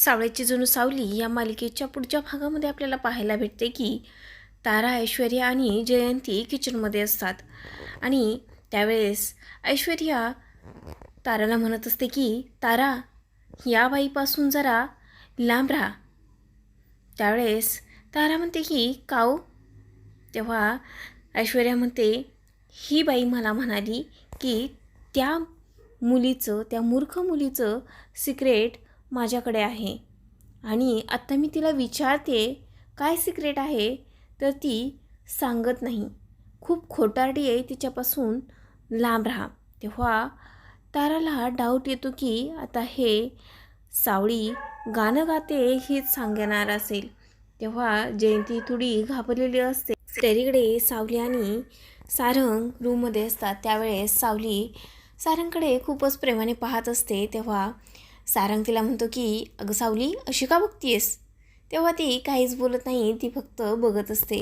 सावळ्याची जणू सावली या मालिकेच्या पुढच्या भागामध्ये आपल्याला पाहायला भेटते की तारा, ऐश्वर्या आणि जयंती किचनमध्ये असतात आणि त्यावेळेस ऐश्वर्या ताराला म्हणत असते की तारा, या बाईपासून जरा लांब राहा. त्यावेळेस तारा म्हणते की काऊ. तेव्हा ऐश्वर्या म्हणते ही बाई मला म्हणाली की त्या मूर्ख मुलीचं सिक्रेट माझ्याकडे आहे आणि आत्ता मी तिला विचारते काय सिक्रेट आहे तर ती सांगत नाही. खूप खोटारडी आहे, तिच्यापासून लांब राहा. तेव्हा ताराला डाऊट येतो की आता हे सावळी गाणं गाते हीच सांगणार असेल. तेव्हा जयंती थोडी घाबरलेली असते. तरीकडे सावली आणि सारंग रूममध्ये असतात. त्यावेळेस सावली सारंगकडे खूपच प्रेमाने पाहत असते. तेव्हा सारंग तिला म्हणतो की अगं सावली, अशी का बघतीयेस? तेव्हा ती काहीच बोलत नाही, ती फक्त बघत असते.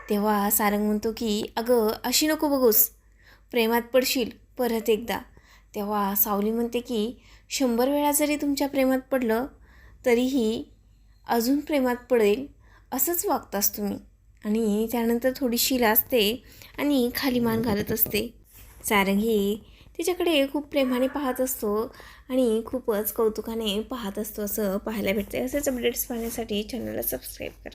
तेव्हा सारंग म्हणतो की अगं अशी नको बघूस, प्रेमात पडशील परत एकदा. तेव्हा सावली म्हणते की 100 वेळा जरी तुमच्या प्रेमात पडलं तरीही अजून प्रेमात पडेल असंच वागतास तुम्ही. आणि त्यानंतर थोडीशी लाजते आणि खाली मान घालत असते. सारंगी तिच्याकडे खूप प्रेमाने पाहत असतो आणि खूपच कौतुकाने पाहत असतो असं पाहायला भेटते. असेच अपडेट्स पाहण्यासाठी चॅनलला सबस्क्राईब करा.